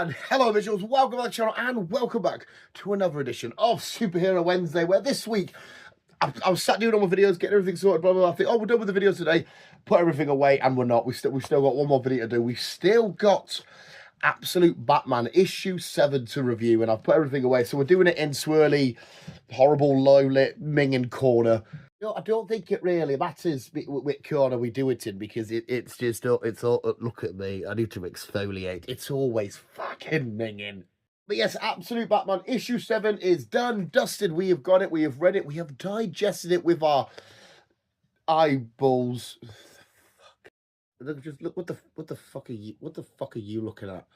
And hello visuals, welcome back to the channel and welcome back to another edition of Superhero Wednesday, where this week I was sat doing all my videos, getting everything sorted, blah blah blah. I think, oh, we're done with the videos today, put everything away, and we're not. We've still got one more video to do. We've still got Absolute Batman issue 7 to review, and I've put everything away. So we're doing it in swirly, horrible, low-lit, minging corner. You know, I don't think it really matters which corner we do it in, because it's just, it's all, look at me, I need to exfoliate. It's always fucking minging. But yes, Absolute Batman issue 7 is done, dusted. We have got it, we have read it, we have digested it with our eyeballs. Just look, what the fuck are you looking at?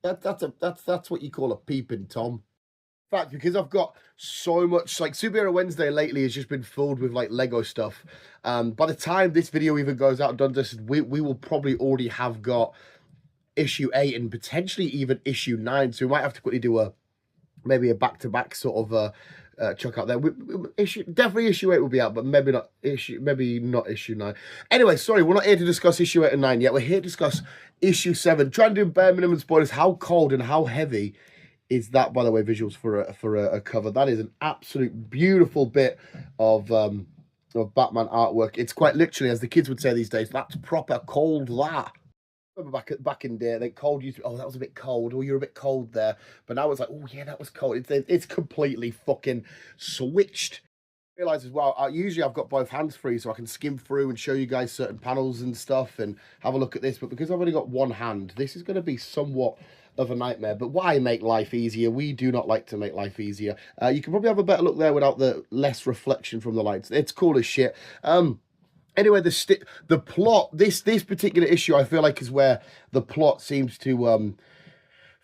That's what you call a peeping Tom. In fact, because I've got so much, like, Superhero Wednesday lately has just been filled with like Lego stuff. By the time this video even goes out done dusted, we will probably already have got issue 8 and potentially even issue 9. So we might have to quickly do maybe a back-to-back sort of chuck out there. Definitely issue 8 will be out, but maybe not issue 9. Anyway, sorry, we're not here to discuss issue 8 and 9 yet. We're here to discuss issue 7. Trying to do bare minimum spoilers. How cold and how heavy is that, by the way, visuals for a cover? That is an absolute beautiful bit of Batman artwork. It's quite literally, as the kids would say these days, that's proper cold, that. Remember back in the day, they cold used to, oh, that was a bit cold, oh, you're a bit cold there. But now it's like, oh yeah, that was cold. It's completely fucking switched. I realise as well, usually I've got both hands free, so I can skim through and show you guys certain panels and stuff and have a look at this. But because I've only got one hand, this is going to be somewhat of a nightmare. But why make life easier? We do not like to make life easier. You can probably have a better look there without the less reflection from the lights. It's cool as shit. Anyway, the plot, this particular issue, I feel like, is where the plot seems to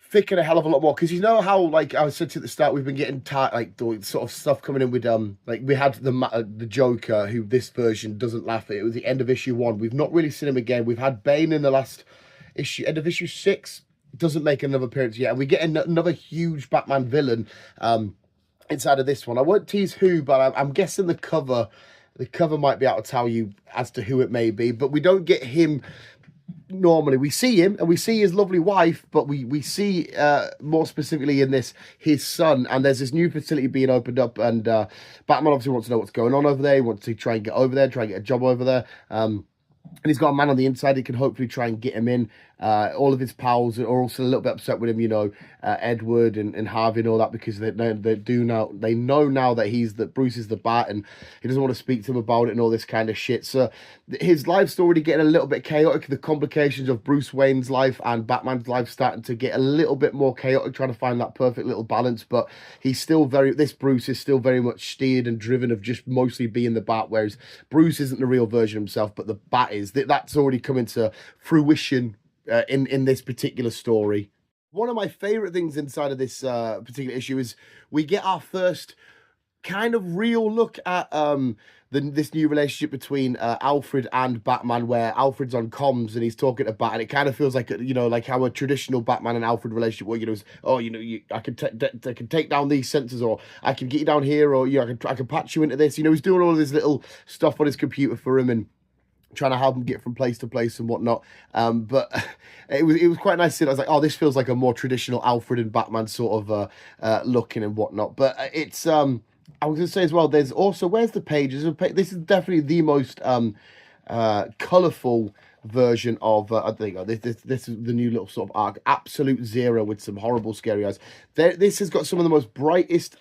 thicken a hell of a lot more. Because you know how, like I said at the start, we've been getting tired, like the sort of stuff coming in with like we had the Joker, who this version doesn't laugh at. It was the end of issue 1. We've not really seen him again. We've had Bane in the last issue, end of issue 6. Doesn't make another appearance yet. And we get another huge Batman villain inside of this one. I won't tease who, but I'm guessing the cover. The cover might be able to tell you as to who it may be, but we don't get him normally. We see him, and we see his lovely wife, but we see, more specifically in this, his son, and there's this new facility being opened up, and Batman obviously wants to know what's going on over there. He wants to try and get over there, try and get a job over there. And he's got a man on the inside. He can hopefully try and get him in. All of his pals are also a little bit upset with him, you know, Edward and Harvey and all that, because they know now that Bruce is the Bat, and he doesn't want to speak to him about it and all this kind of shit. So his life's already getting a little bit chaotic. The complications of Bruce Wayne's life and Batman's life starting to get a little bit more chaotic, trying to find that perfect little balance. But this Bruce is still very much steered and driven of just mostly being the Bat, whereas Bruce isn't the real version of himself, but the Bat is. That's already coming to fruition in this particular story. One of my favorite things inside of this particular issue is we get our first kind of real look at this new relationship between Alfred and Batman, where Alfred's on comms and he's talking to Bat, and it kind of feels like, you know, like how a traditional Batman and Alfred relationship, where, you know, is, oh, you know, I can take down these sensors, or I can get you down here, or, you know, I can patch you into this. You know, he's doing all this little stuff on his computer for him and trying to help him get from place to place and whatnot. But it was quite nice to see. I was like, oh, this feels like a more traditional Alfred and Batman sort of looking and whatnot. But it's I was going to say as well, there's also, where's the pages? This is definitely the most colourful version of I think this is the new little sort of arc, Absolute Zero, with some horrible scary eyes. This has got some of the most brightest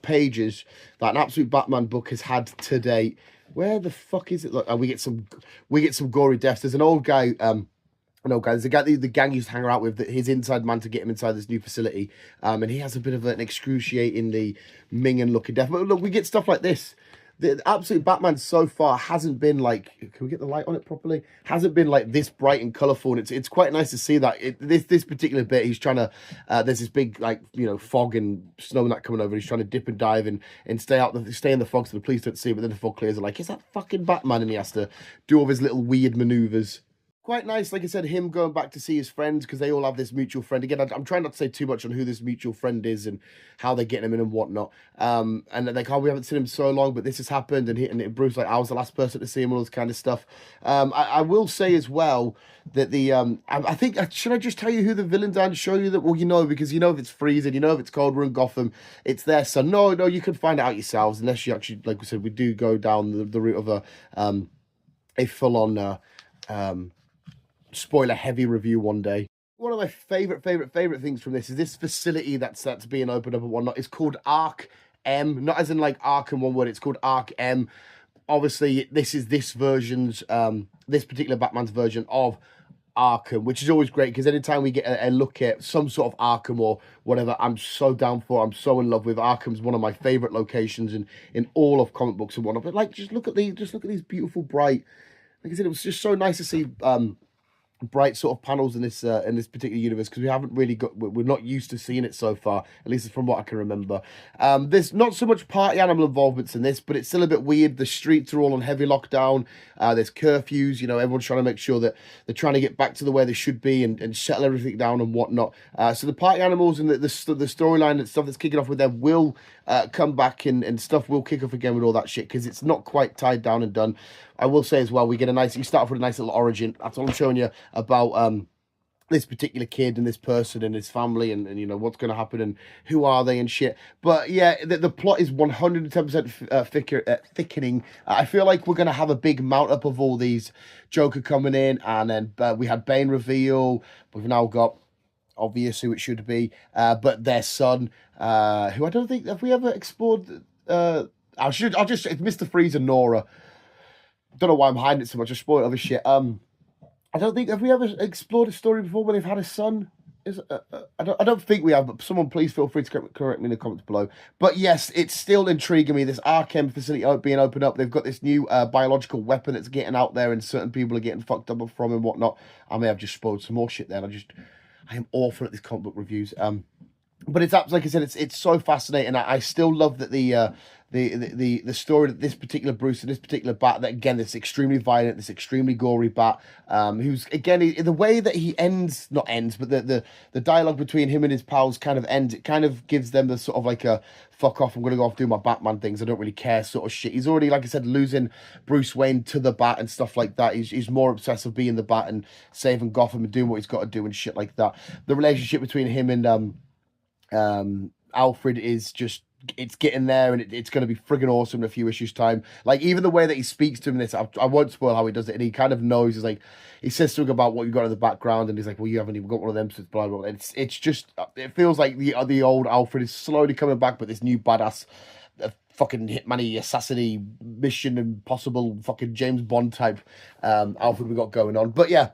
pages that an Absolute Batman book has had to date. Where the fuck is it? Look, we get some gory deaths. There's an old guy, there's a guy the gang used to hang around with, his inside man to get him inside this new facility. And he has a bit of an excruciatingly minging looking death. But look, we get stuff like this. The Absolute Batman so far hasn't been like, can we get the light on it properly? Hasn't been like this bright and colourful, and it's quite nice to see that. This particular bit, he's trying to, there's this big, like, you know, fog and snow and that coming over. He's trying to dip and dive and stay in the fog so the police don't see, but then the fog clears. They're like, is that fucking Batman? And he has to do all of his little weird manoeuvres. quite nice, like I said, him going back to see his friends because they all have this mutual friend. Again, I'm trying not to say too much on who this mutual friend is and how they're getting him in and whatnot. And they're like, oh, we haven't seen him so long, but this has happened. And Bruce like, I was the last person to see him, all this kind of stuff. I will say as well that I think, should I just tell you who the villains are and show you that? Well, you know, because you know if it's freezing, you know if it's cold, we're in Gotham, it's their son. No, you can find it out yourselves, unless you actually, like we said, we do go down the route of a full-on spoiler heavy review one day. One of my favorite things from this is this facility that's being opened up and whatnot. It's called Ark M, not as in like Arkham one word. It's called Ark M. Obviously, this is this version's this particular Batman's version of Arkham, which is always great because anytime we get a look at some sort of Arkham or whatever, I'm so down for. I'm so in love with Arkham's one of my favorite locations in all of comic books and whatnot. But like, just look at these beautiful bright. Like I said, it was just so nice to see bright sort of panels in this particular universe because we haven't really we're not used to seeing it so far, at least from what I can remember. There's not so much party animal involvements in this, but it's still a bit weird. The streets are all on heavy lockdown. There's curfews, you know, everyone's trying to make sure that they're trying to get back to the way they should be and settle everything down and whatnot. So the party animals and the storyline and stuff that's kicking off with them will come back and stuff will kick off again with all that shit because it's not quite tied down and done. I will say as well, we get you start off with a nice little origin. That's all I'm showing you about this particular kid and this person and his family and you know what's going to happen and who are they and shit. But yeah, the plot is 110% thickening. I feel like we're going to have a big mount up of all these Joker coming in, and then we had Bane reveal. We've now got obvious who it should be, but their son, who I don't think have we ever explored. It's Mr. Freeze and Nora. Don't know why I'm hiding it so much. I spoil other shit. I don't think have we ever explored a story before where they've had a son. I don't think we have. But someone please feel free to correct me in the comments below. But yes, it's still intriguing me. This Arkham facility being opened up. They've got this new biological weapon that's getting out there, and certain people are getting fucked up from and whatnot. I may have just spoiled some more shit there. I am awful at these comic book reviews. But it's like I said, it's so fascinating. I still love that the story that this particular Bruce and this particular Bat, that again, this extremely violent, this extremely gory Bat, who's again the way that he not ends, but the dialogue between him and his pals kind of ends. It kind of gives them the sort of like a fuck off, I'm gonna go off do my Batman things. I don't really care sort of shit. He's already, like I said, losing Bruce Wayne to the Bat and stuff like that. He's more obsessed with being the Bat and saving Gotham and doing what he's got to do and shit like that. The relationship between him and Alfred is just, it's getting there, and it's going to be friggin' awesome in a few issues time. Like even the way that he speaks to him in this, I won't spoil how he does it, and he kind of knows. He's like, he says something about what you got in the background, and he's like, well, you haven't even got one of them, so it's blah blah. It's just, it feels like the old Alfred is slowly coming back, but this new badass fucking hitman-y, assassin-y, Mission Impossible, fucking James Bond type Alfred we got going on. But yeah,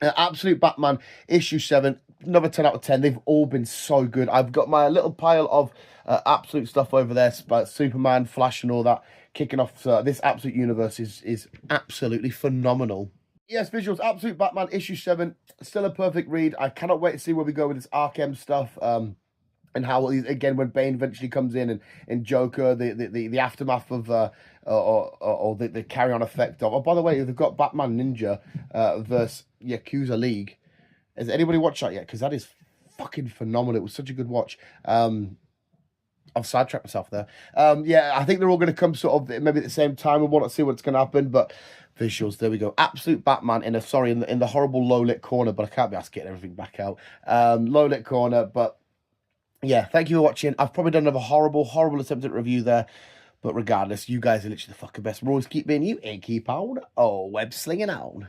Absolute Batman issue 7. Another 10 out of 10. They've all been so good. I've got my little pile of Absolute stuff over there, about Superman, Flash, and all that kicking off. This Absolute universe is absolutely phenomenal. Yes, visuals, Absolute Batman issue 7. Still a perfect read. I cannot wait to see where we go with this Arkham stuff. And how, again, when Bane eventually comes in and Joker, the aftermath of or the carry-on effect of. Oh, by the way, they've got Batman Ninja versus Yakuza League. Has anybody watched that yet? Because that is fucking phenomenal. It was such a good watch. I've sidetracked myself there. Yeah, I think they're all going to come sort of maybe at the same time. We want to see what's going to happen, but visuals, there we go. Absolute Batman in the horrible low-lit corner, but I can't be asked getting everything back out. Low-lit corner, but yeah, thank you for watching. I've probably done another horrible attempt at review there, but regardless, you guys are literally the fucking best. We'll always keep being you and keep on web slinging on.